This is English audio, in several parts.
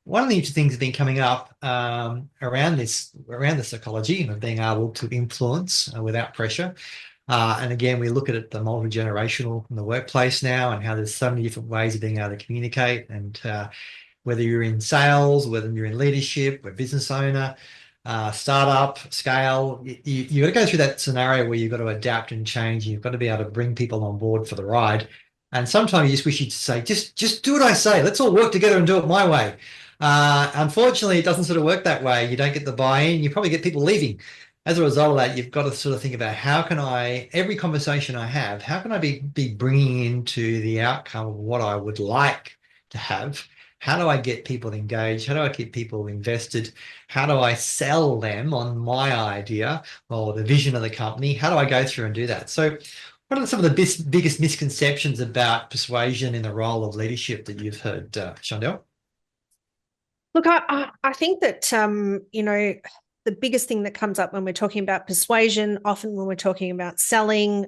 one of the interesting things that's been coming up around the psychology of being able to influence without pressure. And again, we look at it the multi-generational in the workplace now, and how there's so many different ways of being able to communicate. And whether you're in sales, whether you're in leadership, a business owner, startup, scale, you've got to go through that scenario where you've got to adapt and change. You've got to be able to bring people on board for the ride. And sometimes you just wish you'd say, just do what I say. Let's all work together and do it my way. Unfortunately, it doesn't sort of work that way. You don't get the buy-in. You probably get people leaving. As a result of that, you've got to sort of think about how can I, every conversation I have, how can I be bringing into the outcome of what I would like to have? How do I get people engaged? How do I keep people invested? How do I sell them on my idea or the vision of the company? How do I go through and do that? So what are some of the biggest misconceptions about persuasion in the role of leadership that you've heard, Shondell? Look, I think that, the biggest thing that comes up when we're talking about persuasion, often when we're talking about selling,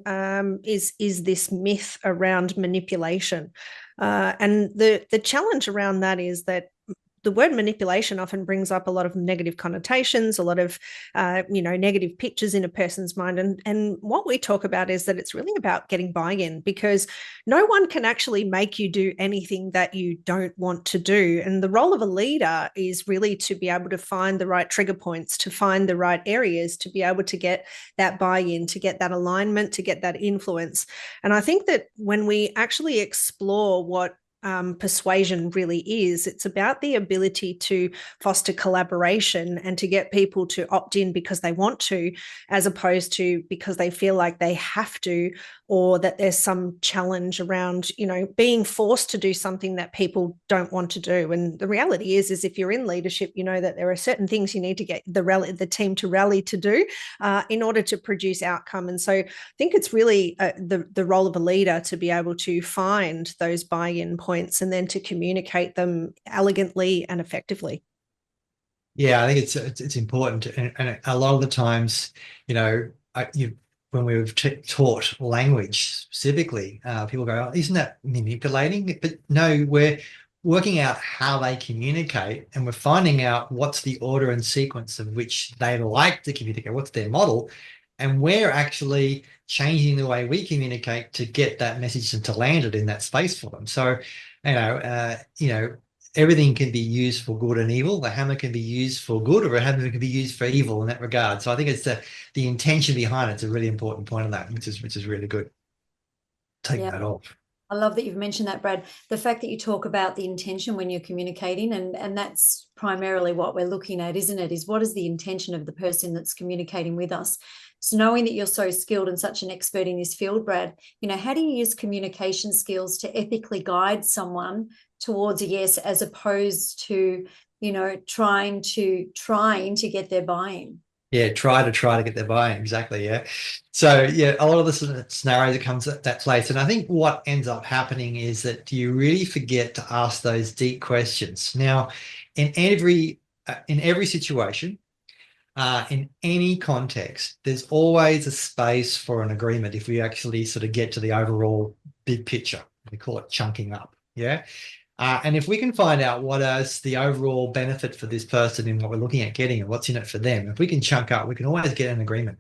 is this myth around manipulation. And the challenge around that is that the word manipulation often brings up a lot of negative connotations, a lot of negative pictures in a person's mind. And what we talk about is that it's really about getting buy-in, because no one can actually make you do anything that you don't want to do. And the role of a leader is really to be able to find the right trigger points, to find the right areas, to be able to get that buy-in, to get that alignment, to get that influence. And I think that when we actually explore what persuasion really is, it's about the ability to foster collaboration and to get people to opt in because they want to, as opposed to because they feel like they have to, or that there's some challenge around, being forced to do something that people don't want to do. And the reality is if you're in leadership, you know that there are certain things you need to get the team to rally to do in order to produce outcome. And so I think it's really the role of a leader to be able to find those buy-in points and then to communicate them elegantly and effectively. Yeah, I think it's important, and a lot of the times, when we've taught language specifically, people go, "Oh, isn't that manipulating?" But no, we're working out how they communicate, and we're finding out what's the order and sequence of which they like to communicate, what's their model, and we're actually changing the way we communicate to get that message and to land it in that space for them. So, everything can be used for good and evil. The hammer can be used for good, or a hammer can be used for evil in that regard. So I think it's the intention behind it's a really important point of that, which is really good. Taking Yeah. that off. I love that you've mentioned that, Brad. The fact that you talk about the intention when you're communicating, and that's primarily what we're looking at, isn't it? Is what is the intention of the person that's communicating with us? So knowing that you're so skilled and such an expert in this field, Brad, how do you use communication skills to ethically guide someone towards a yes, as opposed to, trying to get their buy-in? Yeah, try to get their buy-in. Exactly. Yeah. So yeah, a lot of the scenario that comes at that place. And I think what ends up happening is that you really forget to ask those deep questions. Now, in every situation, in any context, there's always a space for an agreement if we actually sort of get to the overall big picture. We call it chunking up. Yeah. And if we can find out what is the overall benefit for this person in what we're looking at getting and what's in it for them, if we can chunk up, we can always get an agreement.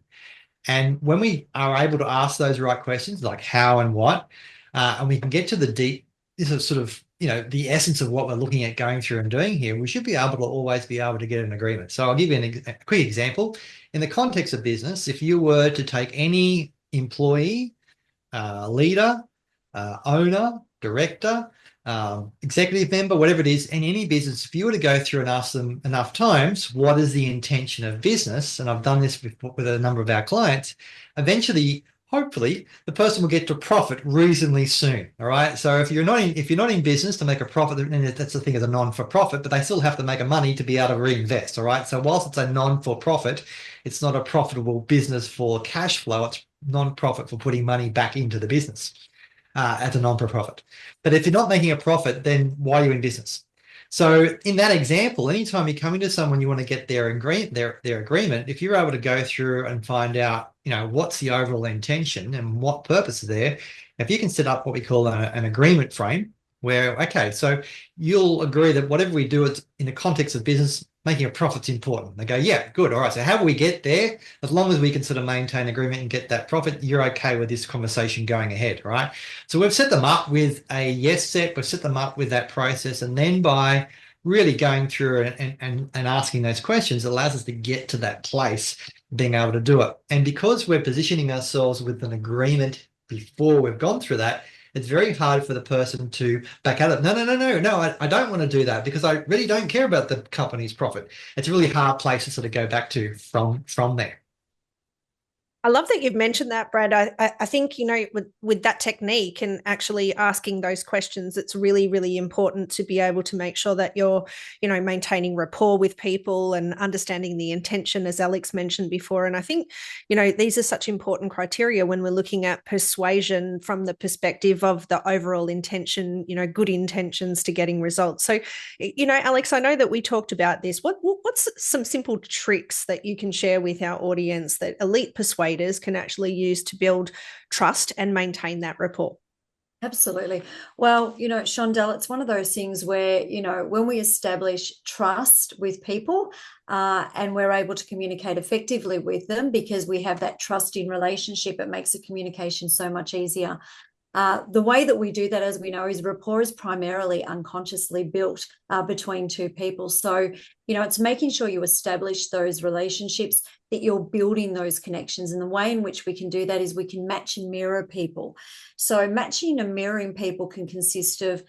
And when we are able to ask those right questions, like how and what, and we can get to the deep, this is sort of, the essence of what we're looking at going through and doing here, we should be able to always be able to get an agreement. So I'll give you a quick example. In the context of business, if you were to take any employee, leader, owner, director, executive member, whatever it is, in any business, if you were to go through and ask them enough times, what is the intention of business? And I've done this with a number of our clients. Eventually, hopefully, the person will get to profit reasonably soon. All right. So if you're not in business to make a profit, then that's the thing as a non-for-profit, but they still have to make a money to be able to reinvest. All right. So whilst it's a non-for-profit, it's not a profitable business for cash flow. It's non-profit for putting money back into the business. As a non-profit. But if you're not making a profit, then why are you in business? So in that example, anytime you're coming to someone, you want to get their agreement, if you're able to go through and find out, what's the overall intention and what purpose is there, if you can set up what we call an agreement frame, where, okay, so you'll agree that whatever we do is in the context of business, making a profit's important. They go, yeah, good. All right. So how do we get there? As long as we can sort of maintain agreement and get that profit, you're okay with this conversation going ahead, right? So we've set them up with a yes set. We've set them up with that process. And then by really going through and asking those questions, it allows us to get to that place, being able to do it. And because we're positioning ourselves with an agreement before we've gone through that, it's very hard for the person to back out of, no, I don't want to do that because I really don't care about the company's profit. It's a really hard place to sort of go back to from there. I love that you've mentioned that, Brad. I think, with that technique and actually asking those questions, it's really, really important to be able to make sure that you're, maintaining rapport with people and understanding the intention, as Alex mentioned before. And I think, these are such important criteria when we're looking at persuasion from the perspective of the overall intention, good intentions to getting results. So, Alex, I know that we talked about this. What's some simple tricks that you can share with our audience that elite persuaders can actually use to build trust and maintain that rapport? Absolutely. Well, Shondell, it's one of those things where, when we establish trust with people and we're able to communicate effectively with them because we have that trusting relationship, it makes the communication so much easier. The way that we do that, as we know, is rapport is primarily unconsciously built between two people. So, it's making sure you establish those relationships, that you're building those connections. And the way in which we can do that is we can match and mirror people. So matching and mirroring people can consist of,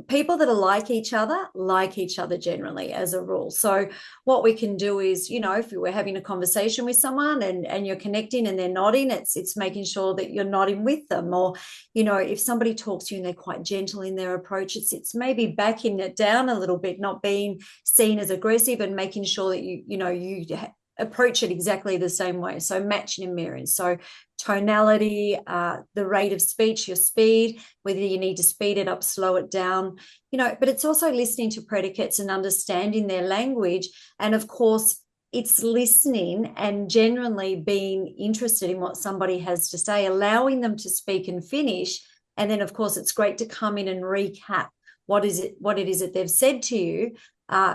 people that are like each other generally as a rule. So what we can do is, if we're having a conversation with someone and you're connecting and they're nodding, it's making sure that you're nodding with them. Or, if somebody talks to you and they're quite gentle in their approach, it's maybe backing it down a little bit, not being seen as aggressive, and making sure that you approach it exactly the same way. So matching and mirroring. So tonality, the rate of speech, your speed, whether you need to speed it up, slow it down, but it's also listening to predicates and understanding their language. And of course, it's listening and genuinely being interested in what somebody has to say, allowing them to speak and finish. And then, of course, it's great to come in and recap what it is that they've said to you,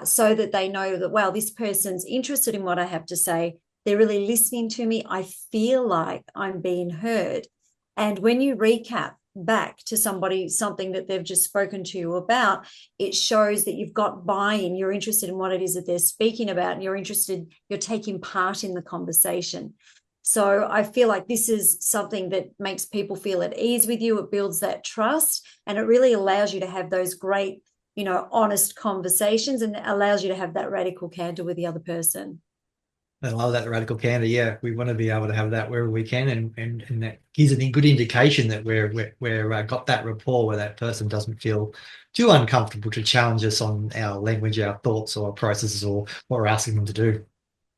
so that they know that, wow, this person's interested in what I have to say. They're really listening to me. I feel like I'm being heard. And when you recap back to somebody something that they've just spoken to you about, it shows that you've got buy-in. You're interested in what it is that they're speaking about, and you're taking part in the conversation. So I feel like this is something that makes people feel at ease with you. It builds that trust, and it really allows you to have those great, honest conversations, and allows you to have that radical candor with the other person. I love that radical candor. Yeah, we want to be able to have that wherever we can, and that gives a good indication that we're got that rapport where that person doesn't feel too uncomfortable to challenge us on our language, our thoughts, or our processes, or what we're asking them to do.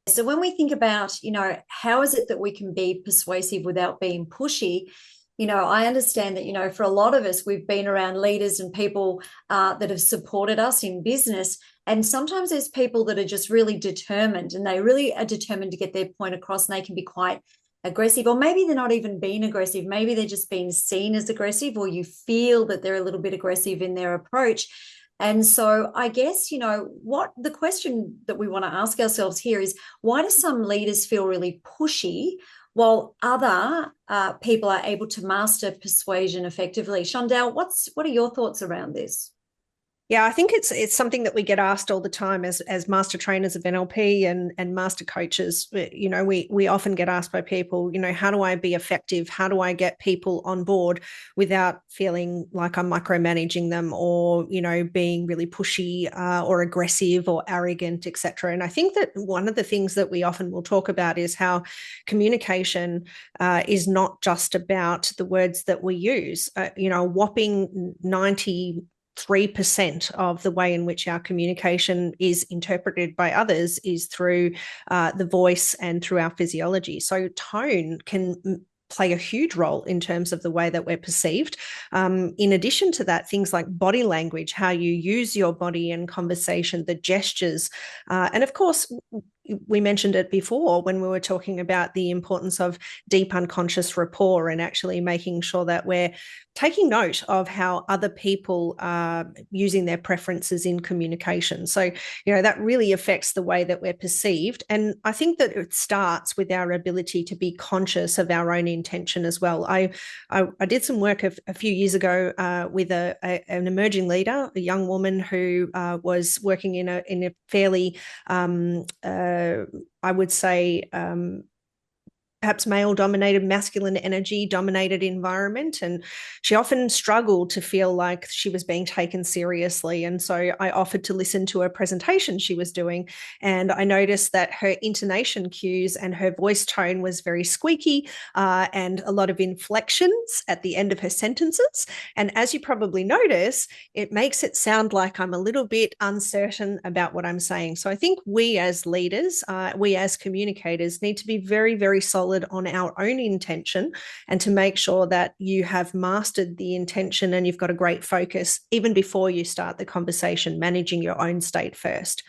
So when we think about, how is it that we can be persuasive without being pushy? I understand that, for a lot of us, we've been around leaders and people that have supported us in business. And sometimes there's people that are just really determined, and they really are determined to get their point across, and they can be quite aggressive, or maybe they're not even being aggressive. Maybe they're just being seen as aggressive, or you feel that they're a little bit aggressive in their approach. And so I guess, what the question that we want to ask ourselves here is, why do some leaders feel really pushy while other people are able to master persuasion effectively? Shondell, what are your thoughts around this? Yeah, I think it's something that we get asked all the time as master trainers of NLP and master coaches. We often get asked by people, how do I be effective? How do I get people on board without feeling like I'm micromanaging them, or being really pushy or aggressive or arrogant, etc. And I think that one of the things that we often will talk about is how communication is not just about the words that we use. A whopping 93% of the way in which our communication is interpreted by others is through the voice and through our physiology. So tone can play a huge role in terms of the way that we're perceived. In addition to that, things like body language, how you use your body in conversation, the gestures, and of course, we mentioned it before when we were talking about the importance of deep unconscious rapport and actually making sure that we're taking note of how other people are using their preferences in communication. So, that really affects the way that we're perceived. And I think that it starts with our ability to be conscious of our own intention as well. I did some work a few years ago with an emerging leader, a young woman who was working in a fairly, I would say, perhaps male-dominated, masculine energy-dominated environment. And she often struggled to feel like she was being taken seriously. And so I offered to listen to a presentation she was doing. And I noticed that her intonation cues and her voice tone was very squeaky and a lot of inflections at the end of her sentences. And as you probably notice, it makes it sound like I'm a little bit uncertain about what I'm saying. So I think we as leaders, we as communicators need to be very, very solid on our own intention and to make sure that you have mastered the intention and you've got a great focus even before you start the conversation, managing your own state first.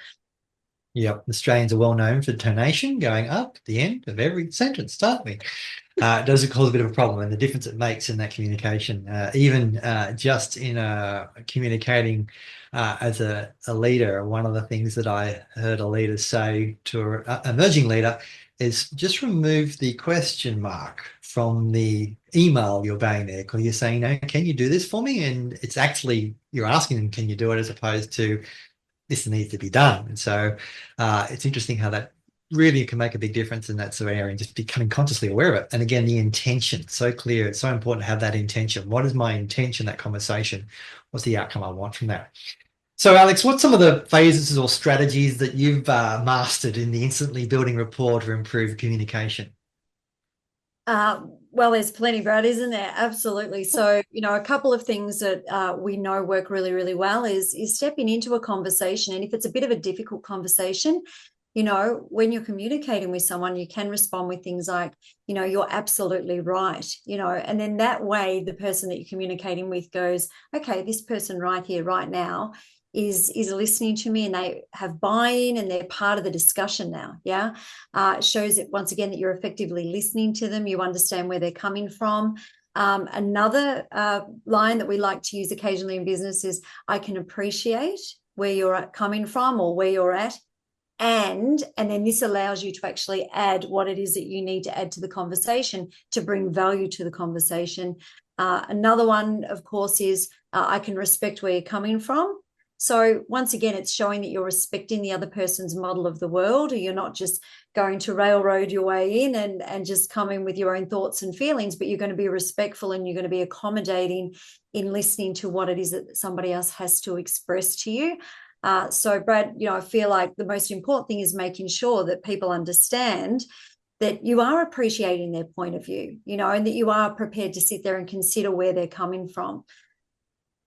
Yep, Australians are well known for tonation going up at the end of every sentence, aren't we? It does cause a bit of a problem, and the difference it makes in that communication, even just in communicating as a leader. One of the things that I heard a leader say to an emerging leader is just remove the question mark from the email you're baying there, because you're saying, no, can you do this for me? And it's actually, you're asking them, can you do it, as opposed to this needs to be done. And so it's interesting how that really can make a big difference in that sort of area, and just becoming consciously aware of it. And again, the intention, so clear. It's so important to have that intention. What is my intention, that conversation? What's the outcome I want from that? So, Alex, what's some of the phases or strategies that you've mastered in the instantly building rapport to improve communication? Well, there's plenty, Brad, isn't there? Absolutely. So, a couple of things that we know work really, really well is stepping into a conversation. And if it's a bit of a difficult conversation, when you're communicating with someone, you can respond with things like, you're absolutely right, and then that way the person that you're communicating with goes, okay, this person right here, right now is listening to me, and they have buy-in and they're part of the discussion now. Yeah. It shows it once again that you're effectively listening to them. You understand where they're coming from. Another line that we like to use occasionally in business is, I can appreciate where you're coming from or where you're at. And then this allows you to actually add what it is that you need to add to the conversation to bring value to the conversation. Another one, of course, is I can respect where you're coming from. So once again, it's showing that you're respecting the other person's model of the world, or you're not just going to railroad your way in and just come in with your own thoughts and feelings, but you're going to be respectful and you're going to be accommodating in listening to what it is that somebody else has to express to you. So, Brad, I feel like the most important thing is making sure that people understand that you are appreciating their point of view, and that you are prepared to sit there and consider where they're coming from.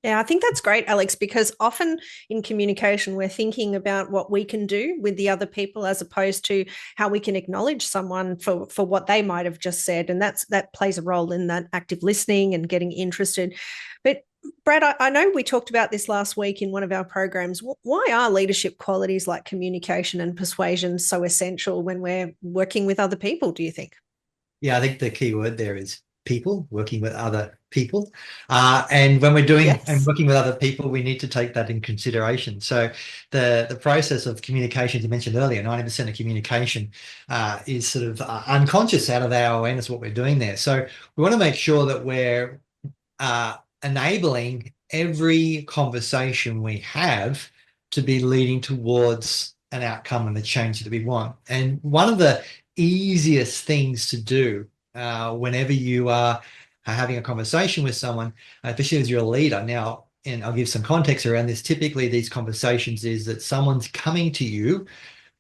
Yeah, I think that's great, Alex, because often in communication, we're thinking about what we can do with the other people as opposed to how we can acknowledge someone for what they might have just said. And that plays a role in that active listening and getting interested. But Brad, I know we talked about this last week in one of our programs. Why are leadership qualities like communication and persuasion so essential when we're working with other people, do you think? Yeah, I think the key word there is people, working with other people. And when we're doing and working with other people, we need to take that in consideration. So the process of communication, you mentioned earlier, 90% of communication is sort of unconscious, out of our awareness of what we're doing there. So we want to make sure that we're enabling every conversation we have to be leading towards an outcome and the change that we want. And one of the easiest things to do whenever you are having a conversation with someone, especially as you're a leader now, and I'll give some context around this, typically these conversations is that someone's coming to you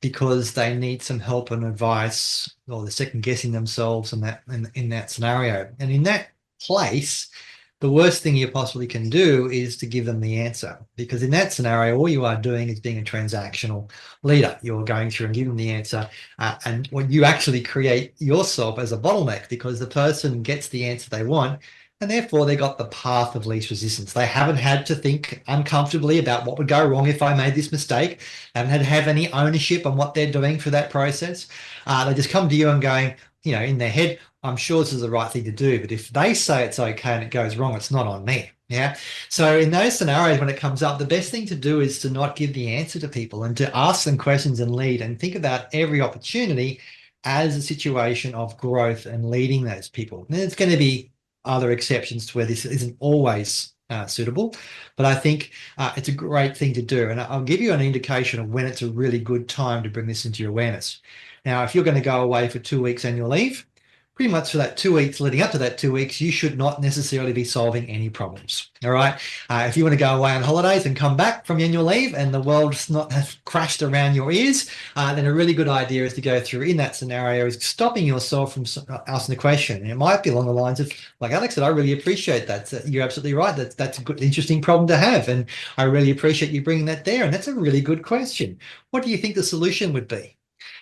because they need some help and advice, or they're second guessing themselves in that scenario. And in that place, the worst thing you possibly can do is to give them the answer, because in that scenario, all you are doing is being a transactional leader. You're going through and giving them the answer, and when you actually create yourself as a bottleneck, because the person gets the answer they want, and therefore they got the path of least resistance. They haven't had to think uncomfortably about what would go wrong if I made this mistake. They haven't had to have any ownership on what they're doing for that process. They just come to you and going, in their head, I'm sure this is the right thing to do, but if they say it's okay and it goes wrong, it's not on me. Yeah. So in those scenarios, when it comes up, the best thing to do is to not give the answer to people and to ask them questions and lead, and think about every opportunity as a situation of growth and leading those people. And there's going to be other exceptions to where this isn't always suitable, but I think it's a great thing to do. And I'll give you an indication of when it's a really good time to bring this into your awareness. Now, if you're going to go away for 2 weeks annual leave, pretty much for that 2 weeks leading up to that 2 weeks, you should not necessarily be solving any problems. All right. If you want to go away on holidays and come back from annual leave and the world's not has crashed around your ears, then a really good idea is to go through in that scenario is stopping yourself from asking the question. And it might be along the lines of, like Alex said, I really appreciate that. So you're absolutely right. That's a good, interesting problem to have. And I really appreciate you bringing that there. And that's a really good question. What do you think the solution would be?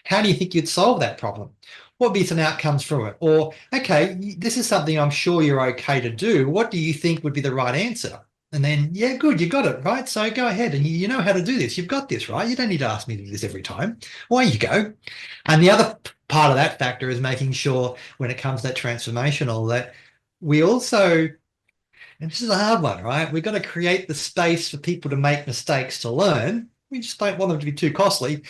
How do you think you'd solve that problem? What would be some outcomes from it? Or, okay, this is something I'm sure you're okay to do. What do you think would be the right answer? And then, yeah, good, you got it, right? So go ahead, and you know how to do this. You've got this, right? You don't need to ask me to do this every time. Away you go. And the other part of that factor is making sure when it comes to that transformational that we also, and this is a hard one, right? We've got to create the space for people to make mistakes to learn. We just don't want them to be too costly.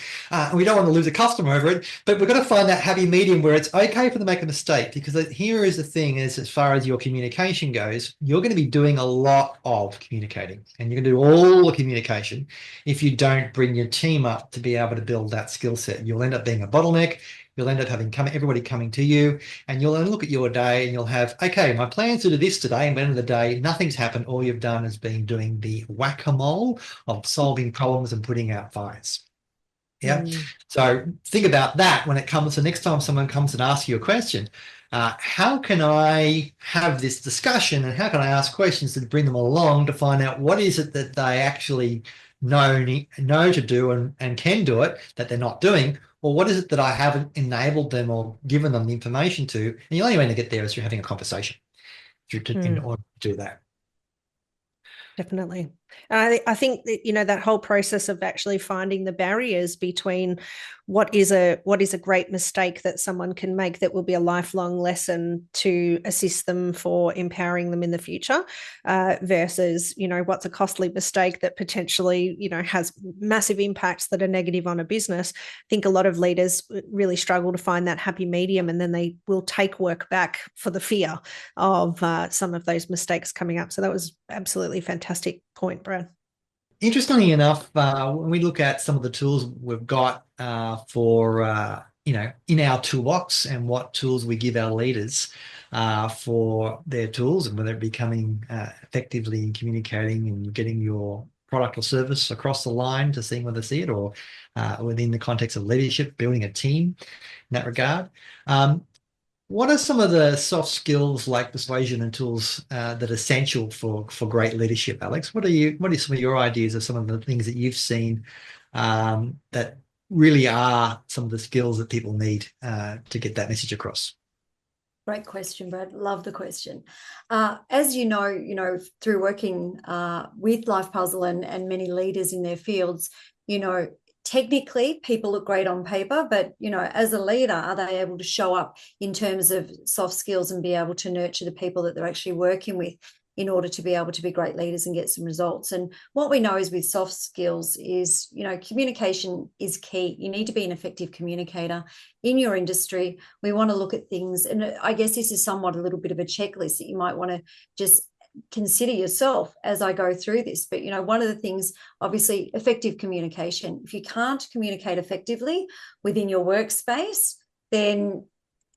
We don't want to lose a customer over it, but we've got to find that happy medium where it's okay for them to make a mistake, because here is the thing is, as far as your communication goes, you're going to be doing a lot of communicating, and you're going to do all the communication. If you don't bring your team up to be able to build that skill set, you'll end up being a bottleneck. You'll end up having everybody coming to you, and you'll only look at your day and you'll have, okay, my plans to do this today, and at the end of the day, nothing's happened. All you've done is been doing the whack-a-mole of solving problems and putting out fires. Yeah. So think about that when it comes to next time someone comes and asks you a question. How can I have this discussion, and how can I ask questions to bring them along to find out what is it that they actually know to do and can do it that they're not doing? Or what is it that I haven't enabled them or given them the information to? And the only way to get there is through having a conversation in order to do that. Definitely. I think that, that whole process of actually finding the barriers between what is a great mistake that someone can make that will be a lifelong lesson to assist them for empowering them in the future, versus, what's a costly mistake that potentially, has massive impacts that are negative on a business. I think a lot of leaders really struggle to find that happy medium, and then they will take work back for the fear of some of those mistakes coming up. So that was absolutely fantastic point, Brad. Interestingly enough, when we look at some of the tools we've got for, in our toolbox, and what tools we give our leaders for their tools, and whether it be coming effectively in communicating and getting your product or service across the line to seeing whether they see it, or within the context of leadership, building a team in that regard. What are some of the soft skills like persuasion and tools that are essential for great leadership, Alex? What are some of your ideas of some of the things that you've seen that really are some of the skills that people need to get that message across? Great question, Brad. Love the question. As you know, through working with Life Puzzle and many leaders in their fields, technically people look great on paper, but as a leader, are they able to show up in terms of soft skills and be able to nurture the people that they're actually working with in order to be able to be great leaders and get some results? And what we know is with soft skills is, communication is key. You need to be an effective communicator in your industry. We want to look at things, and I guess this is somewhat a little bit of a checklist that you might want to just consider yourself as I go through this. But one of the things, obviously, effective communication. If you can't communicate effectively within your workspace, then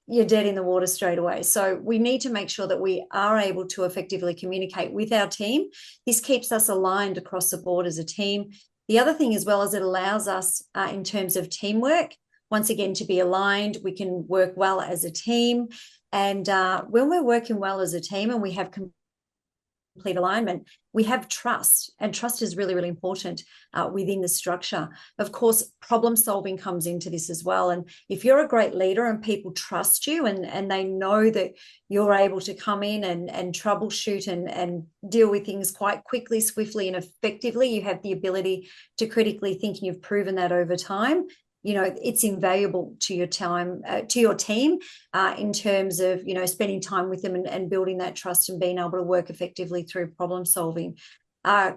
you're dead in the water straight away. So we need to make sure that we are able to effectively communicate with our team. This keeps us aligned across the board as a team. The other thing as well is it allows us in terms of teamwork, once again, to be aligned. We can work well as a team. And when we're working well as a team and we have complete alignment, we have trust, and trust is really, really important within the structure. Of course, problem solving comes into this as well. And if you're a great leader and people trust you and they know that you're able to come in and troubleshoot and deal with things quite quickly, swiftly, and effectively, you have the ability to critically think, and you've proven that over time, you know, it's invaluable to your time, to your team, in terms of, you know, spending time with them and building that trust and being able to work effectively through problem solving.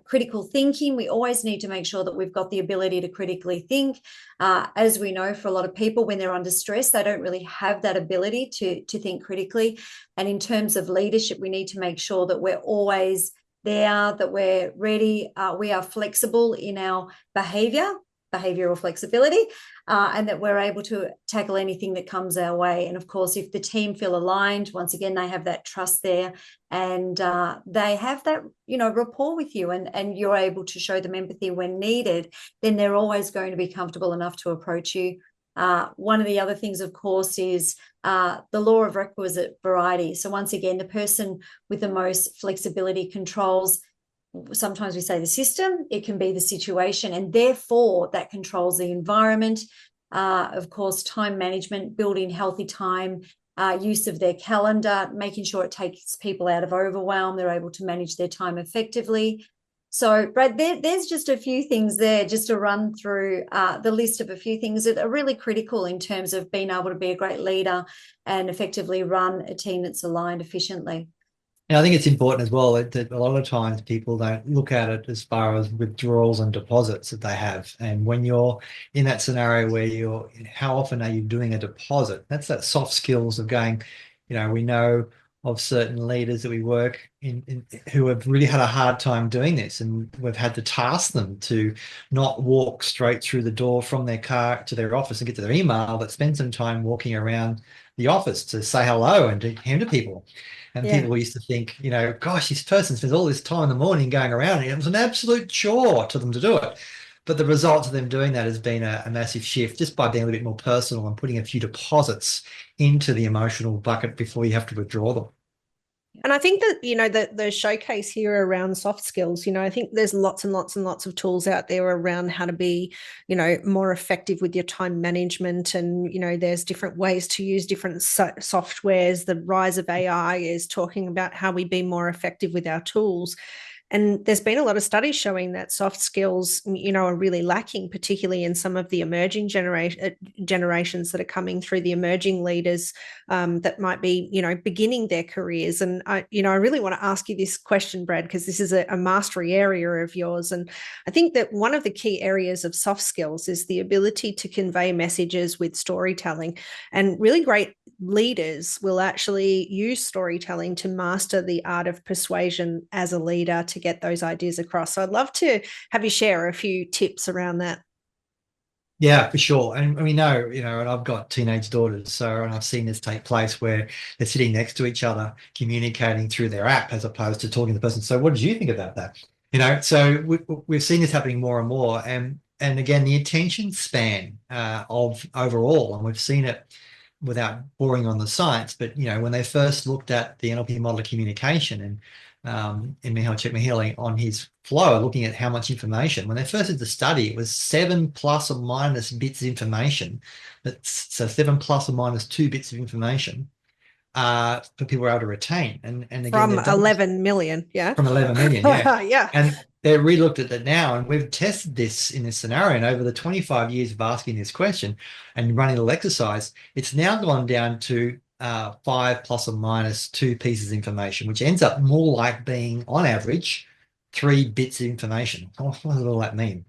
Critical thinking, we always need to make sure that we've got the ability to critically think. As we know, for a lot of people, when they're under stress, they don't really have that ability to think critically. And in terms of leadership, we need to make sure that we're always there, that we're ready, we are flexible in our behavioral flexibility, and that we're able to tackle anything that comes our way. And of course, if the team feel aligned, once again, they have that trust there, and they have that, you know, rapport with you, and you're able to show them empathy when needed, then they're always going to be comfortable enough to approach you. One of the other things, of course, is the law of requisite variety. So once again, the person with the most flexibility controls, sometimes we say the system, it can be the situation, and therefore that controls the environment. Of course, time management, building healthy time, use of their calendar, making sure it takes people out of overwhelm, they're able to manage their time effectively. So, Brad, there's just a few things there, just to run through the list of a few things that are really critical in terms of being able to be a great leader and effectively run a team that's aligned efficiently. And I think it's important as well that a lot of times people don't look at it as far as withdrawals and deposits that they have. And when you're in that scenario where how often are you doing a deposit? That's that soft skills of going, you know, we know of certain leaders that we work in who have really had a hard time doing this, and we've had to task them to not walk straight through the door from their car to their office and get to their email, but spend some time walking around the office to say hello and to hand to people. And people used to think, you know, gosh, this person spends all this time in the morning going around, and it was an absolute chore to them to do it. But the result of them doing that has been a massive shift, just by being a little bit more personal and putting a few deposits into the emotional bucket before you have to withdraw them. And I think that, you know, the showcase here around soft skills, you know, I think there's lots and lots and lots of tools out there around how to be, you know, more effective with your time management. And, you know, there's different ways to use different softwares. The rise of AI is talking about how we be more effective with our tools. And there's been a lot of studies showing that soft skills, you know, are really lacking, particularly in some of the emerging generations that are coming through, the emerging leaders that might be, you know, beginning their careers. And I really want to ask you this question, Brad, because this is a mastery area of yours. And I think that one of the key areas of soft skills is the ability to convey messages with storytelling. And really great leaders will actually use storytelling to master the art of persuasion as a leader, to get those ideas across. So I'd love to have you share a few tips around that. Yeah, for sure. And we know, you know, and I've got teenage daughters, and I've seen this take place where they're sitting next to each other, communicating through their app as opposed to talking to the person. So what did you think about that? You know, so we've seen this happening more and more. And again, the attention span of overall, and we've seen it without boring on the science, but, you know, when they first looked at the NLP model of communication, and in Mihaly Csikszentmihalyi on his flow, looking at how much information, when they first did the study, it was 7 plus or minus bits of information. So 7 plus or minus 2 bits of information for people were able to retain. And again, from 11 million, yeah. From 11 million, yeah. Yeah. And they re-looked at it now, and we've tested this in this scenario. And over the 25 years of asking this question and running a little exercise, it's now gone down to 5 plus or minus 2 pieces of information, which ends up more like being, on average, 3 bits of information. What does all that mean?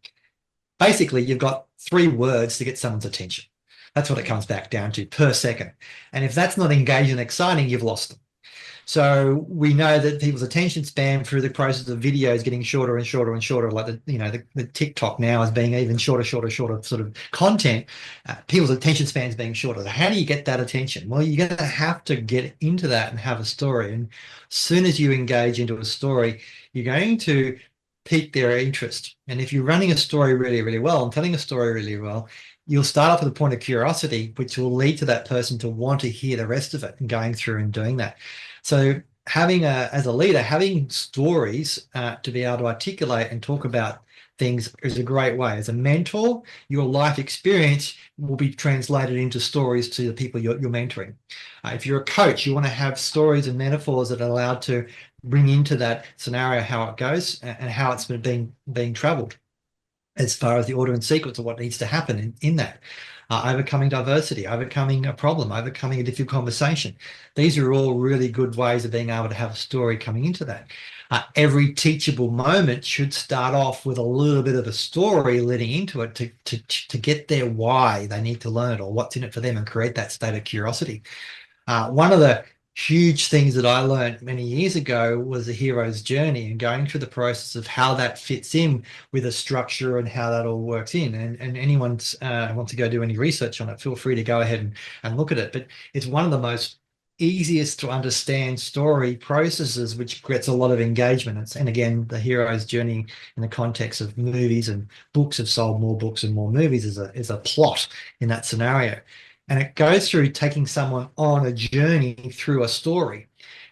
Basically, you've got 3 words to get someone's attention. That's what it comes back down to per second. And if that's not engaging and exciting, you've lost them. So we know that people's attention span through the process of videos getting shorter and shorter and shorter, like the TikTok now is being even shorter sort of content. People's attention spans being shorter. So how do you get that attention? Well, you're going to have to get into that and have a story. And as soon as you engage into a story, you're going to pique their interest. And if you're running a story really, really well and telling a story really well, you'll start off with a point of curiosity, which will lead to that person to want to hear the rest of it and going through and doing that. So as a leader, having stories to be able to articulate and talk about things is a great way. As a mentor, your life experience will be translated into stories to the people you're mentoring. If you're a coach, you want to have stories and metaphors that are allowed to bring into that scenario how it goes and how it's being traveled as far as the order and sequence of what needs to happen in that. Overcoming diversity, overcoming a problem, overcoming a difficult conversation. These are all really good ways of being able to have a story coming into that. Every teachable moment should start off with a little bit of a story leading into it to get their why they need to learn it or what's in it for them and create that state of curiosity. One of the huge things that I learned many years ago was the hero's journey and going through the process of how that fits in with a structure and how that all works in. And anyone wants to go do any research on it, feel free to go ahead and look at it. But it's one of the most easiest to understand story processes, which gets a lot of engagement. And again, the hero's journey in the context of movies and books have sold more books and more movies is a plot in that scenario. And it goes through taking someone on a journey through a story.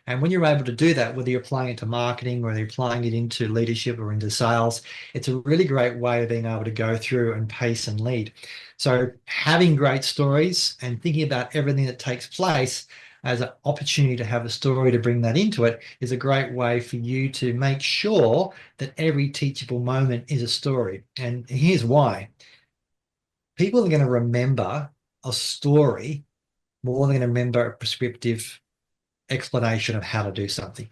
And when you're able to do that, whether you're applying it to marketing or you're applying it into leadership or into sales, it's a really great way of being able to go through and pace and lead. So having great stories and thinking about everything that takes place as an opportunity to have a story to bring that into it is a great way for you to make sure that every teachable moment is a story. And here's why. People are going to remember a story more than going to remember a prescriptive explanation of how to do something.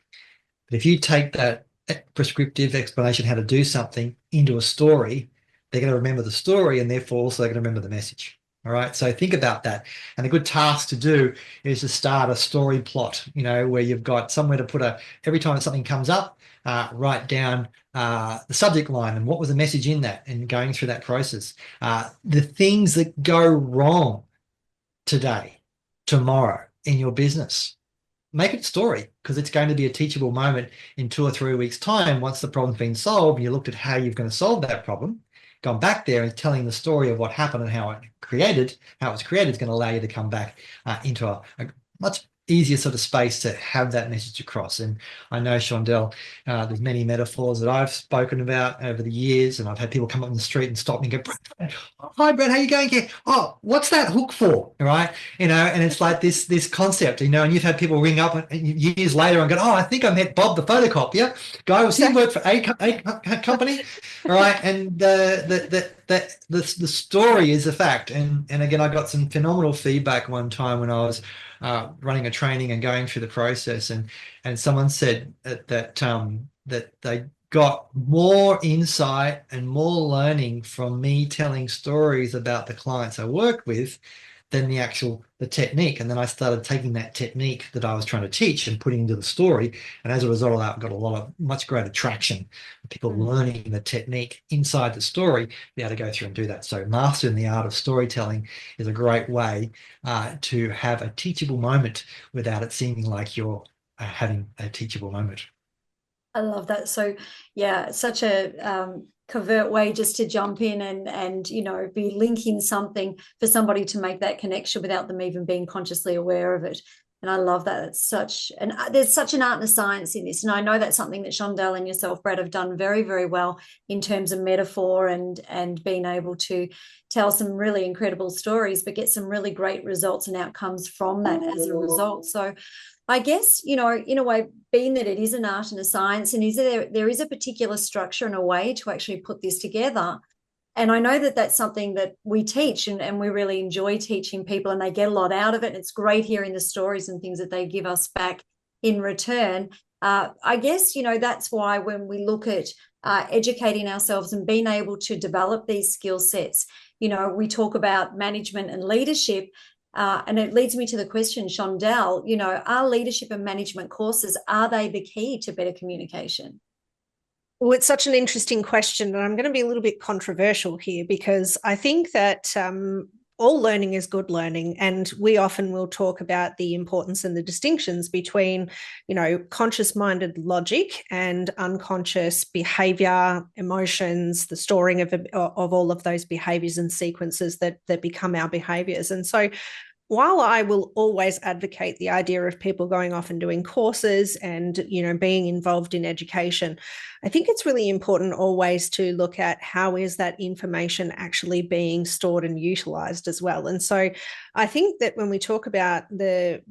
But if you take that prescriptive explanation how to do something into a story, they're going to remember the story and therefore also they're going to remember the message. All right. So think about that. And a good task to do is to start a story plot, where you've got somewhere to put every time something comes up, write down the subject line and what was the message in that and going through that process. The things that go wrong today, tomorrow in your business, make it a story because it's going to be a teachable moment in 2 or 3 weeks' time. Once the problem's been solved and you looked at how you're going to solve that problem, gone back there and telling the story of what happened and how it was created is going to allow you to come back into a much easier sort of space to have that message across. And I know, Shondell, there's many metaphors that I've spoken about over the years, and I've had people come up in the street and stop me and go, "Hi, Brad, how you going here? Oh, what's that hook for?" Right? And it's like this concept, and you've had people ring up years later and go, "Oh, I think I met Bob the photocopier guy. Was he work for a company?" Right? And the story is a fact. And again, I got some phenomenal feedback one time when I was running a training and going through the process, and someone said that they got more insight and more learning from me telling stories about the clients I worked with than the technique. And then I started taking that technique that I was trying to teach and putting into the story. And as a result of that, I got a lot of much greater traction, people learning the technique inside the story, be able to go through and do that. So mastering the art of storytelling is a great way to have a teachable moment without it seeming like you're having a teachable moment. I love that. So yeah, such a covert way just to jump in and be linking something for somebody to make that connection without them even being consciously aware of it. And I love that. It's there's such an art and a science in this. And I know that's something that Shondell and yourself, Brad, have done very, very well in terms of metaphor and being able to tell some really incredible stories, but get some really great results and outcomes from that as a result. So I guess, in a way, being that it is an art and a science, and there is a particular structure and a way to actually put this together. And I know that that's something that we teach and we really enjoy teaching people, and they get a lot out of it. And it's great hearing the stories and things that they give us back in return. I guess, that's why when we look at educating ourselves and being able to develop these skill sets, we talk about management and leadership. And it leads me to the question, Shondell, are leadership and management courses, are they the key to better communication? Well, it's such an interesting question, and I'm going to be a little bit controversial here because I think that all learning is good learning, and we often will talk about the importance and the distinctions between, conscious-minded logic and unconscious behavior, emotions, the storing of all of those behaviors and sequences that become our behaviors. And so while I will always advocate the idea of people going off and doing courses and, you know, being involved in education, I think it's really important always to look at how is that information actually being stored and utilized as well. And so I think that when we talk about the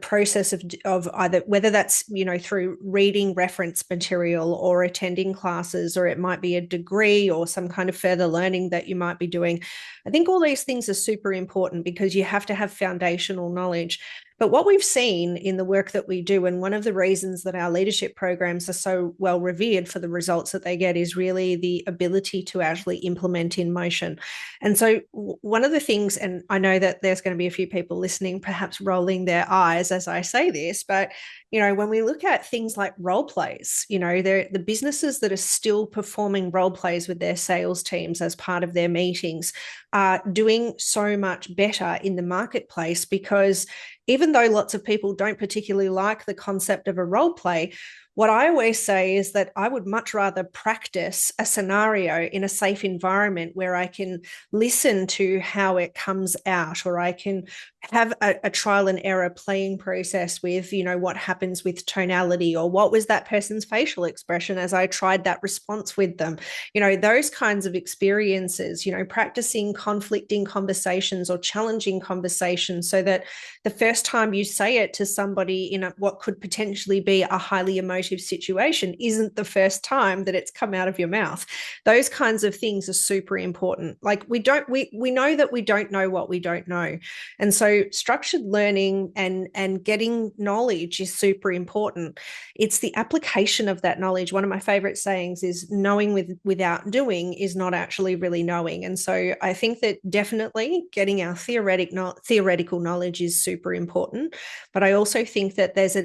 process of either, whether that's, you know, through reading reference material or attending classes, or it might be a degree or some kind of further learning that you might be doing, I think all these things are super important because you have to have foundational knowledge. But what we've seen in the work that we do, and one of the reasons that our leadership programs are so well revered for the results that they get, is really the ability to actually implement in motion. And so one of the things, and I know that there's going to be a few people listening, perhaps rolling their eyes as I say this, but you know, when we look at things like role plays, you know, the businesses that are still performing role plays with their sales teams as part of their meetings are doing so much better in the marketplace, because even though lots of people don't particularly like the concept of a role play, what I always say is that I would much rather practice a scenario in a safe environment where I can listen to how it comes out, or I can have a trial and error playing process with, you know, what happens with tonality, or what was that person's facial expression as I tried that response with them. You know, those kinds of experiences, you know, practicing conflicting conversations or challenging conversations so that the first time you say it to somebody in what could potentially be a highly emotional situation isn't the first time that it's come out of your mouth. Those kinds of things are super important. Like we know that we don't know what we don't know. And so structured learning and getting knowledge is super important. It's the application of that knowledge. One of my favorite sayings is knowing without doing is not actually really knowing. And so I think that definitely getting our theoretical knowledge is super important. But I also think that there's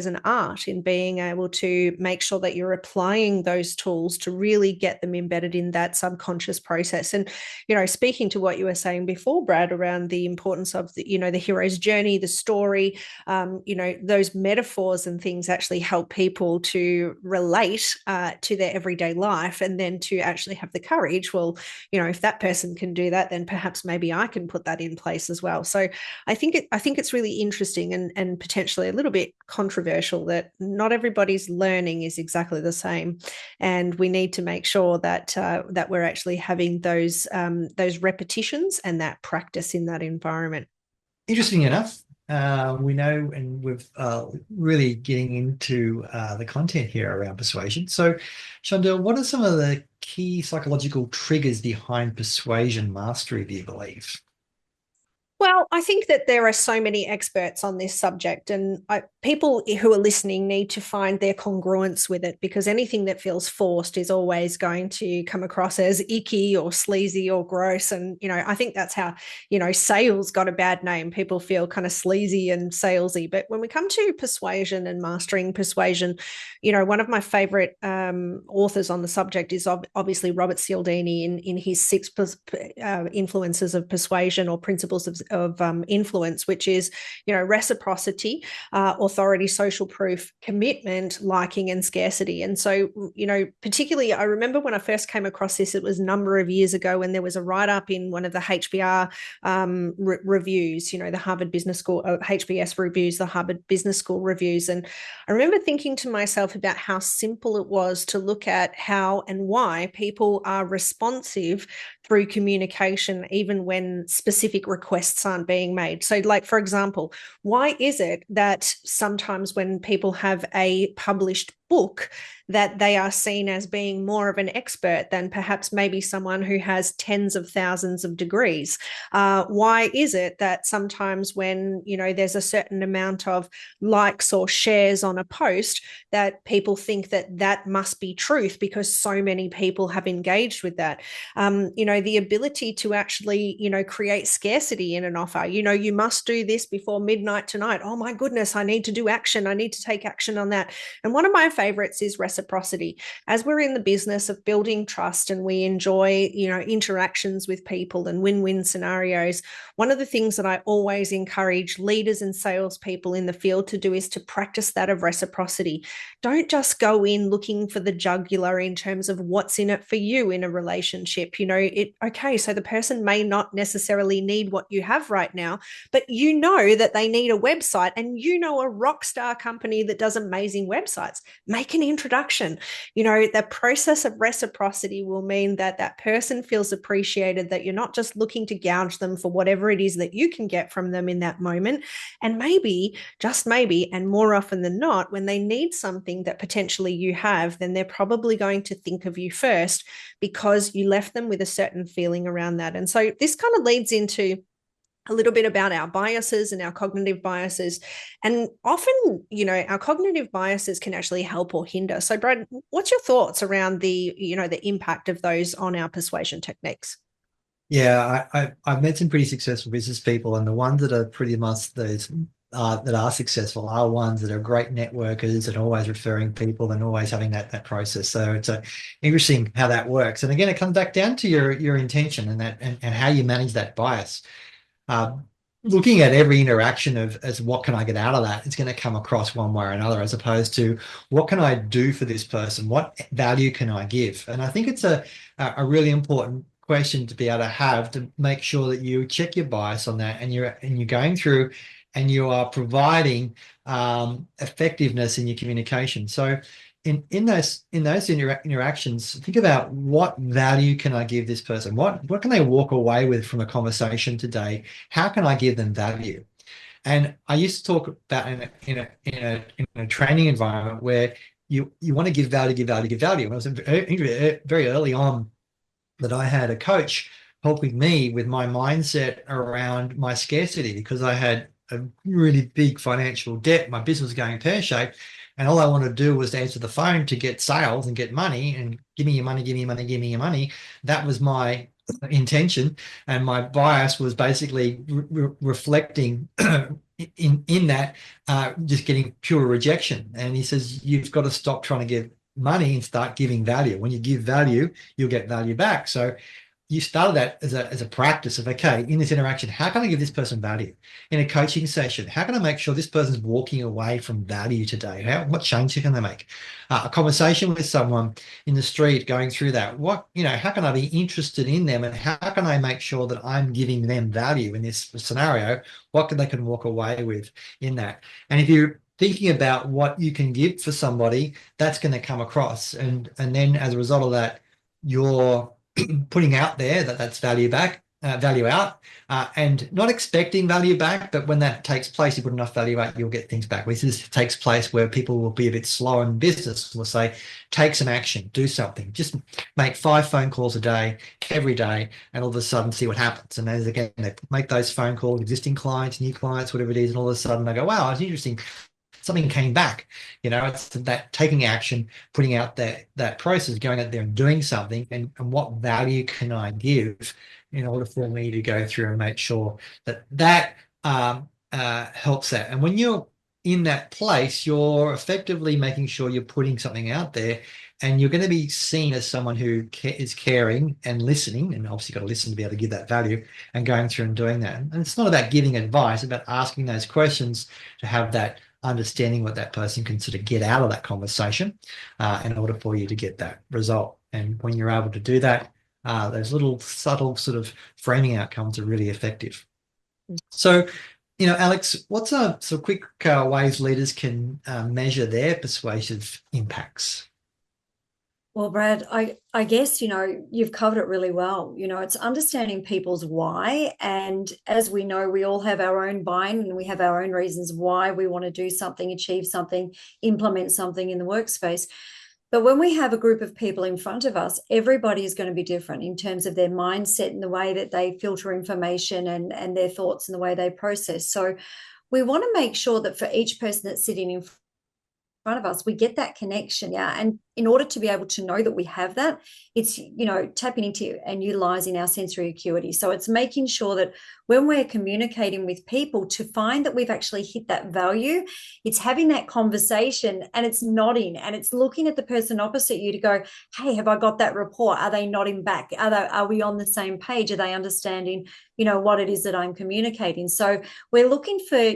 an art in being able to make sure that you're applying those tools to really get them embedded in that subconscious process. And, you know, speaking to what you were saying before, Brad, around the importance of the, you know, the hero's journey, the story, you know, those metaphors and things actually help people to relate to their everyday life, and then to actually have the courage. Well, you know, if that person can do that, then perhaps maybe I can put that in place as well. So I think it's really interesting and potentially a little bit controversial that not everybody's learning is exactly the same, and we need to make sure that that we're actually having those repetitions and that practice in that environment. Interesting enough, we know, and we've really getting into the content here around persuasion. So, Chantal, what are some of the key psychological triggers behind persuasion mastery, do you believe? Well, I think that there are so many experts on this subject, and people who are listening need to find their congruence with it, because anything that feels forced is always going to come across as icky or sleazy or gross. And, you know, I think that's how, you know, sales got a bad name. People feel kind of sleazy and salesy. But when we come to persuasion and mastering persuasion, you know, one of my favorite authors on the subject is obviously Robert Cialdini in his 6 influences of persuasion, or principles of influence, which is, you know, reciprocity, authority, social proof, commitment, liking, and scarcity. And so, you know, particularly, I remember when I first came across this, it was a number of years ago, when there was a write-up in one of the HBR reviews, you know, the Harvard Business School, HBS reviews, the Harvard Business School reviews. And I remember thinking to myself about how simple it was to look at how and why people are responsive through communication, even when specific requests aren't being made. So, like, for example, why is it that sometimes when people have a published book, that they are seen as being more of an expert than perhaps maybe someone who has tens of thousands of degrees? Why is it that sometimes when, you know, there's a certain amount of likes or shares on a post, that people think that that must be truth because so many people have engaged with that? You know, the ability to actually, you know, create scarcity in an offer. You know, you must do this before midnight tonight. Oh my goodness, I need to do action. I need to take action on that. And one of my favorites is reciprocity. As we're in the business of building trust and we enjoy, interactions with people and win-win scenarios, one of the things that I always encourage leaders and salespeople in the field to do is to practice that of reciprocity. Don't just go in looking for the jugular in terms of what's in it for you in a relationship. Okay, so the person may not necessarily need what you have right now, but you know that they need a website, and a rock star company that does amazing websites. Make an introduction. The process of reciprocity will mean that that person feels appreciated, that you're not just looking to gouge them for whatever it is that you can get from them in that moment. And maybe, just maybe, and more often than not, when they need something that potentially you have, then they're probably going to think of you first because you left them with a certain feeling around that. And so this kind of leads into a little bit about our biases and our cognitive biases. And often, our cognitive biases can actually help or hinder. So, Brad, what's your thoughts around the impact of those on our persuasion techniques? Yeah, I've met some pretty successful business people, and the ones that are pretty much those that are successful are ones that are great networkers and always referring people and always having that process. So it's interesting how that works. And again, it comes back down to your intention and how you manage that bias. Looking at every interaction as what can I get out of that, it's going to come across one way or another, as opposed to what can I do for this person? What value can I give? And I think it's a really important question to be able to have, to make sure that you check your bias on that, and you're going through and you are providing effectiveness in your communication. So in those interactions, think about what value can I give this person? What can they walk away with from a conversation today? How can I give them value? And I used to talk about in a training environment where you want to give value. And it was very early on that I had a coach helping me with my mindset around my scarcity, because I had a really big financial debt. My business was going pear-shaped. And all I wanted to do was to answer the phone to get sales and get money, and give me your money, give me your money, give me your money. That was my intention. And my bias was basically reflecting in that, just getting pure rejection. And he says, you've got to stop trying to give money and start giving value. When you give value, you'll get value back. So you started that as a practice of, okay, in this interaction, how can I give this person value? In a coaching session, how can I make sure this person's walking away from value today? What change can they make? A conversation with someone in the street going through that, how can I be interested in them, and how can I make sure that I'm giving them value in this scenario? What they can walk away with in that? And if you're thinking about what you can give for somebody, that's going to come across. And then as a result of that, you're putting out there that's value out, and not expecting value back. But when that takes place, you put enough value out, you'll get things back. This takes place where people will be a bit slow in business. We'll say, take some action, do something, just make 5 phone calls a day, every day, and all of a sudden see what happens. And then again, they make those phone calls, existing clients, new clients, whatever it is, and all of a sudden they go, wow, it's interesting. Something came back. It's that taking action, putting out that process, going out there and doing something, and what value can I give in order for me to go through and make sure that helps that. And when you're in that place, you're effectively making sure you're putting something out there, and you're going to be seen as someone who is caring and listening, and obviously got to listen to be able to give that value, and going through and doing that. And it's not about giving advice, it's about asking those questions to have that understanding what that person can sort of get out of that conversation in order for you to get that result. And when you're able to do that, those little subtle sort of framing outcomes are really effective. So, Alex, what's some quick ways leaders can measure their persuasive impacts? Well, Brad, I guess, you've covered it really well. It's understanding people's why. And as we know, we all have our own bind, and we have our own reasons why we want to do something, achieve something, implement something in the workspace. But when we have a group of people in front of us, everybody is going to be different in terms of their mindset and the way that they filter information and their thoughts and the way they process. So we want to make sure that for each person that's sitting in front of us, we get that connection. Yeah. And in order to be able to know that we have that, it's, tapping into and utilizing our sensory acuity. So it's making sure that when we're communicating with people, to find that we've actually hit that value, it's having that conversation, and it's nodding, and it's looking at the person opposite you to go, hey, have I got that rapport? Are they nodding back? Are we on the same page? Are they understanding, what it is that I'm communicating? So we're looking for,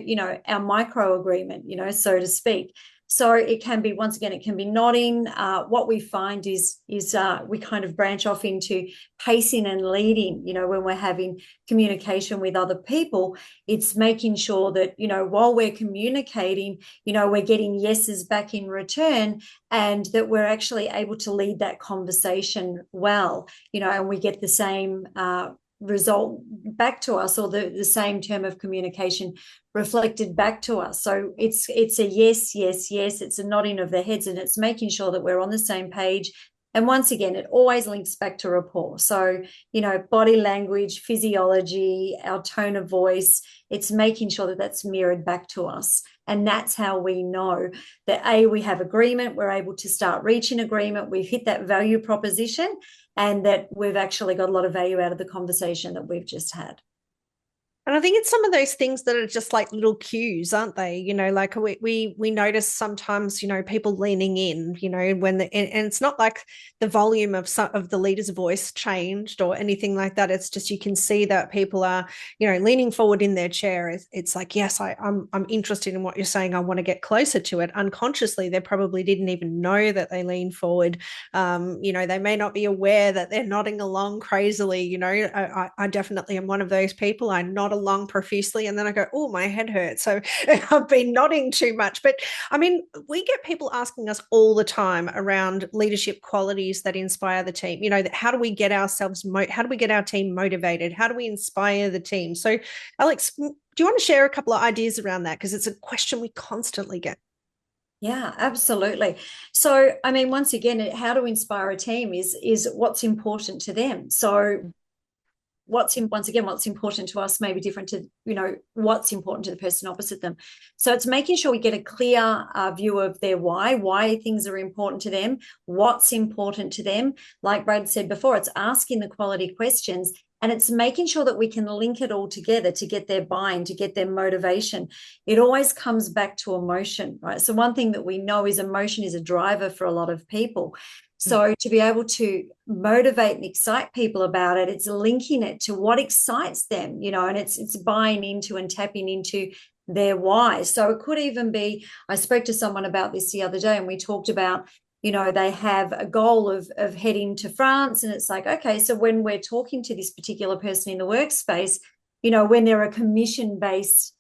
our micro agreement, so to speak. So it can be, once again, it can be nodding. What we find is we kind of branch off into pacing and leading. When we're having communication with other people, it's making sure that, while we're communicating, we're getting yeses back in return, and that we're actually able to lead that conversation well, and we get the same result back to us, or the same term of communication reflected back to us. So it's a yes, yes, yes. It's a nodding of the heads, and it's making sure that we're on the same page. And once again, it always links back to rapport. So, body language, physiology, our tone of voice, it's making sure that that's mirrored back to us. And that's how we know that, we have agreement, we're able to start reaching agreement, we've hit that value proposition, and that we've actually got a lot of value out of the conversation that we've just had. And I think it's some of those things that are just like little cues, aren't they? Like we notice sometimes, people leaning in, when and it's not like the volume of the leader's voice changed or anything like that. It's just, you can see that people are, leaning forward in their chair. It's like, yes, I'm interested in what you're saying. I want to get closer to it. Unconsciously, they probably didn't even know that they leaned forward. They may not be aware that they're nodding along crazily. I definitely am one of those people. I nod along profusely, and then I go, oh, my head hurts. So I've been nodding too much. But I mean, we get people asking us all the time around leadership qualities that inspire the team. How do we get ourselves, how do we get our team motivated? How do we inspire the team? So Alex, do you want to share a couple of ideas around that? Because it's a question we constantly get. Yeah, absolutely. So, I mean, once again, how to inspire a team is what's important to them. So what's important to us may be different to, what's important to the person opposite them. So it's making sure we get a clear view of their why things are important to them, what's important to them. Like Brad said before, it's asking the quality questions, and it's making sure that we can link it all together to get their buy-in, to get their motivation. It always comes back to emotion, right? So one thing that we know is emotion is a driver for a lot of people. So to be able to motivate and excite people about it, it's linking it to what excites them, and it's buying into and tapping into their why. So it could even be, I spoke to someone about this the other day, and we talked about, they have a goal of heading to France, and it's like, okay, so when we're talking to this particular person in the workspace, when they're a commission-based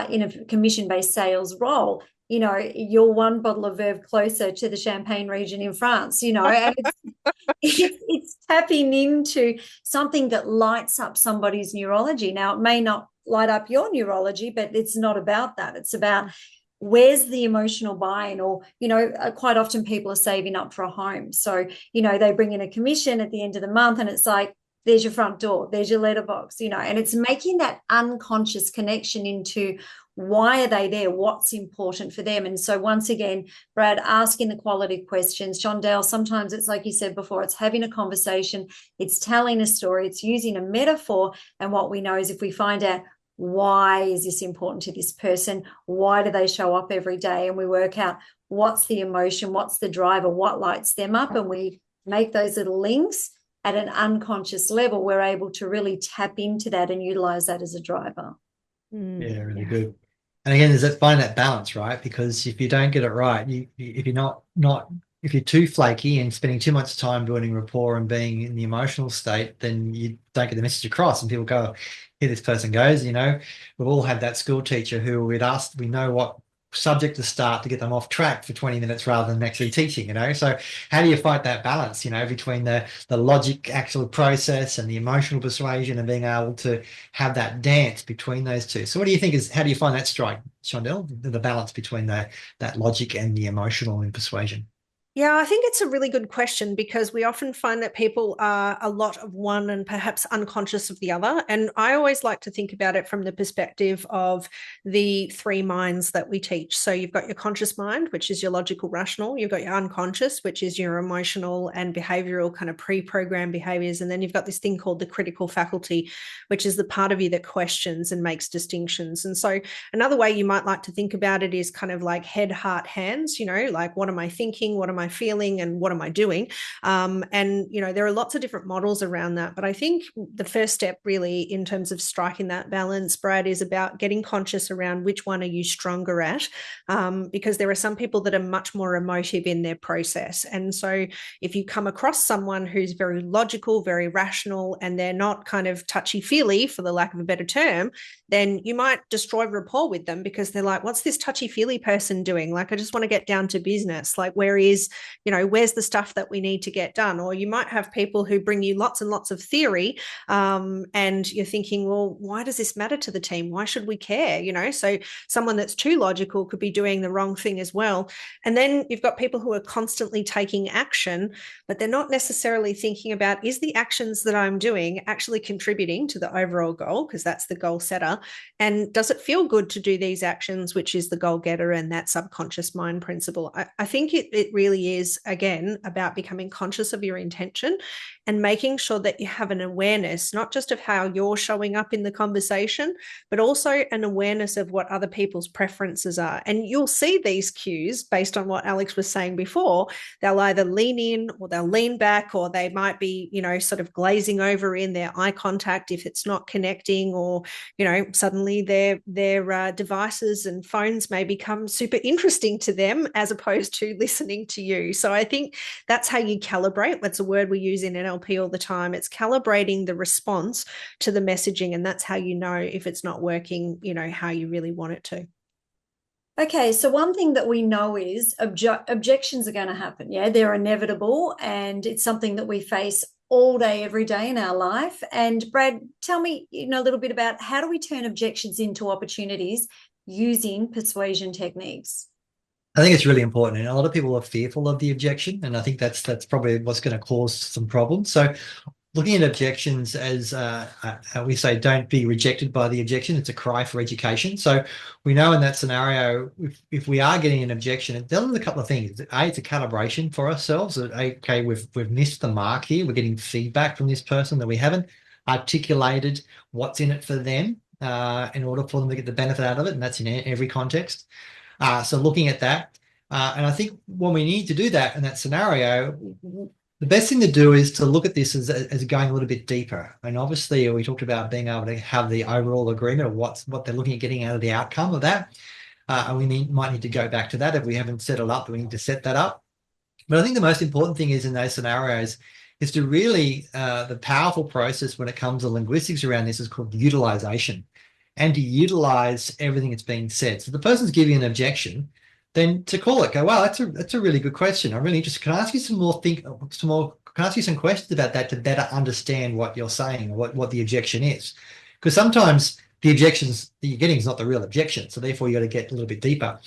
in a commission-based sales role, you're one bottle of Verve closer to the Champagne region in France, and it's tapping into something that lights up somebody's neurology. Now, it may not light up your neurology, but it's not about that. It's about, where's the emotional buy-in? Or, quite often people are saving up for a home. So, they bring in a commission at the end of the month, and it's like, there's your front door, there's your letterbox, and it's making that unconscious connection into, why are they there? What's important for them? And so once again, Brad, asking the quality questions. Shondell, sometimes it's like you said before, it's having a conversation, it's telling a story, it's using a metaphor. And what we know is, if we find out, why is this important to this person? Why do they show up every day? And we work out, what's the emotion? What's the driver? What lights them up? And we make those little links at an unconscious level. We're able to really tap into that and utilize that as a driver. Yeah, really good. And again, find that balance, right? Because if you don't get it right, if you're if you're too flaky and spending too much time building rapport and being in the emotional state, then you don't get the message across, and people go, here this person goes. We've all had that school teacher who we know what subject to start to get them off track for 20 minutes rather than actually teaching. So how do you fight that balance, between the logic actual process and the emotional persuasion, and being able to have that dance between those two? So what do you think how do you find that strike, Shondell, the balance between that logic and the emotional in persuasion? Yeah, I think it's a really good question because we often find that people are a lot of one and perhaps unconscious of the other. And I always like to think about it from the perspective of the three minds that we teach. So you've got your conscious mind, which is your logical, rational. You've got your unconscious, which is your emotional and behavioral kind of pre-programmed behaviors. And then you've got this thing called the critical faculty, which is the part of you that questions and makes distinctions. And so another way you might like to think about it is kind of like head, heart, hands, like what am I thinking? What am I feeling? And what am I doing? And, there are lots of different models around that. But I think the first step really in terms of striking that balance, Brad, is about getting conscious around which one are you stronger at? Because there are some people that are much more emotive in their process. And so if you come across someone who's very logical, very rational, and they're not kind of touchy-feely, for the lack of a better term, then you might destroy rapport with them because they're like, what's this touchy-feely person doing? Like, I just want to get down to business. Like, where's the stuff that we need to get done? Or you might have people who bring you lots and lots of theory, and you're thinking, well, why does this matter to the team? Why should we care? So someone that's too logical could be doing the wrong thing as well. And then you've got people who are constantly taking action, but they're not necessarily thinking about, is the actions that I'm doing actually contributing to the overall goal? Because that's the goal setter. And does it feel good to do these actions, which is the goal getter and that subconscious mind principle? I think it really is, again, about becoming conscious of your intention and making sure that you have an awareness, not just of how you're showing up in the conversation, but also an awareness of what other people's preferences are. And you'll see these cues based on what Alex was saying before. They'll either lean in or they'll lean back, or they might be, sort of glazing over in their eye contact if it's not connecting, or, suddenly their devices and phones may become super interesting to them as opposed to listening to you. So I think that's how you calibrate. That's a word we use in NLP all the time. It's calibrating the response to the messaging, and that's how you know if it's not working, how you really want it to. Okay, so one thing that we know is objections are going to happen. Yeah, they're inevitable, and it's something that we face all day, every day in our life. And Brad, tell me, a little bit about how do we turn objections into opportunities using persuasion techniques? I think it's really important, and a lot of people are fearful of the objection, and I think that's probably what's going to cause some problems. So looking at objections as we say, don't be rejected by the objection. It's a cry for education. So we know in that scenario, if we are getting an objection, it does a couple of things. A, it's a calibration for ourselves. Okay, we've missed the mark here. We're getting feedback from this person that we haven't articulated what's in it for them in order for them to get the benefit out of it. And that's in every context. So looking at that, and I think when we need to do that in that scenario, the best thing to do is to look at this as going a little bit deeper. And obviously, we talked about being able to have the overall agreement of what they're looking at getting out of the outcome of that. And we might need to go back to that if we haven't set it up. We need to set that up. But I think the most important thing is in those scenarios is to really, the powerful process when it comes to linguistics around this is called utilization, and to utilize everything that's being said. So the person's giving an objection, then to call it, go, wow, that's a really good question. I'm really interested. Can I ask you can I ask you some questions about that to better understand what you're saying or what the objection is? Because sometimes the objections that you're getting is not the real objection. So therefore you got to get a little bit deeper.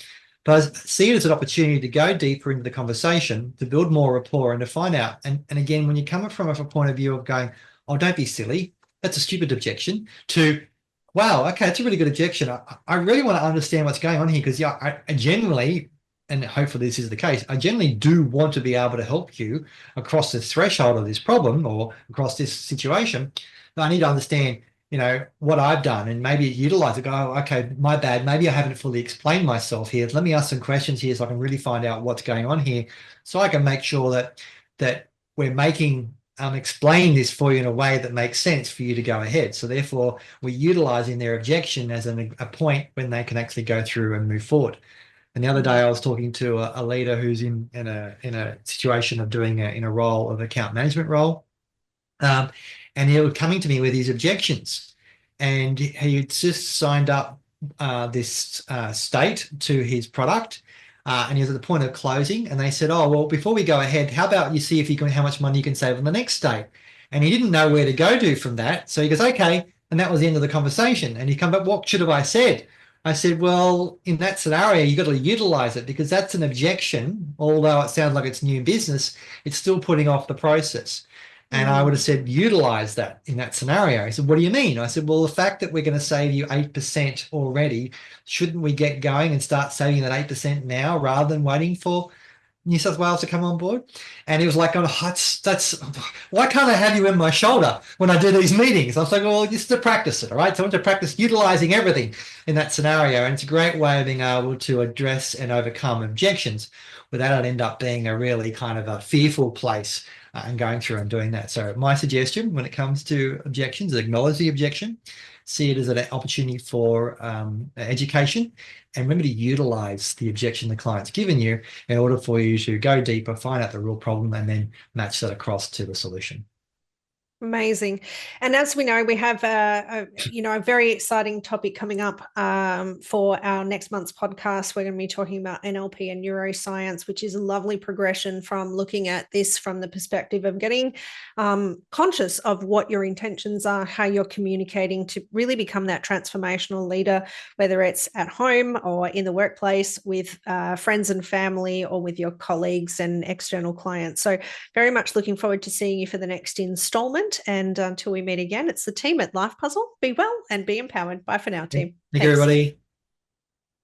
But I see it as an opportunity to go deeper into the conversation, to build more rapport and to find out. And again, when you come from a point of view of going, oh, don't be silly, that's a stupid objection, to wow, okay, that's a really good objection. I really want to understand what's going on here because I generally, and hopefully this is the case, I generally do want to be able to help you across the threshold of this problem or across this situation. But I need to understand, what I've done and maybe utilize it. Go, oh, okay, my bad. Maybe I haven't fully explained myself here. Let me ask some questions here so I can really find out what's going on here, so I can make sure that we're making explain this for you in a way that makes sense for you to go ahead. So therefore, we're utilizing their objection as a point when they can actually go through and move forward. And the other day, I was talking to a leader who's in a situation of doing in a role of account management role, and he was coming to me with his objections, and he just signed up this state to his product. And he was at the point of closing, and they said, oh, well, before we go ahead, how about you see how much money you can save on the next state? And he didn't know where to go to from that. So he goes, okay. And that was the end of the conversation. And he come back, what should have I said? I said, well, in that scenario, you've got to utilize it because that's an objection. Although it sounds like it's new business, it's still putting off the process. And I would have said, utilize that in that scenario. He said, what do you mean? I said, well, the fact that we're going to save you 8% already, shouldn't we get going and start saving that 8% now rather than waiting for New South Wales to come on board? And he was like, oh, that's why can't I have you in my shoulder when I do these meetings? I was like, well, just to practice it, all right? So I want to practice utilizing everything in that scenario. And it's a great way of being able to address and overcome objections without it end up being a really kind of a fearful place and going through and doing that. So my suggestion when it comes to objections is acknowledge the objection, see it as an opportunity for education, and remember to utilize the objection the client's given you in order for you to go deeper, find out the real problem, and then match that across to the solution. Amazing. And as we know, we have a very exciting topic coming up for our next month's podcast. We're going to be talking about NLP and neuroscience, which is a lovely progression from looking at this from the perspective of getting conscious of what your intentions are, how you're communicating to really become that transformational leader, whether it's at home or in the workplace with friends and family or with your colleagues and external clients. So very much looking forward to seeing you for the next installment. And until we meet again, it's the team at Life Puzzle. Be well and be empowered. Bye for now, team. Thank you, everybody.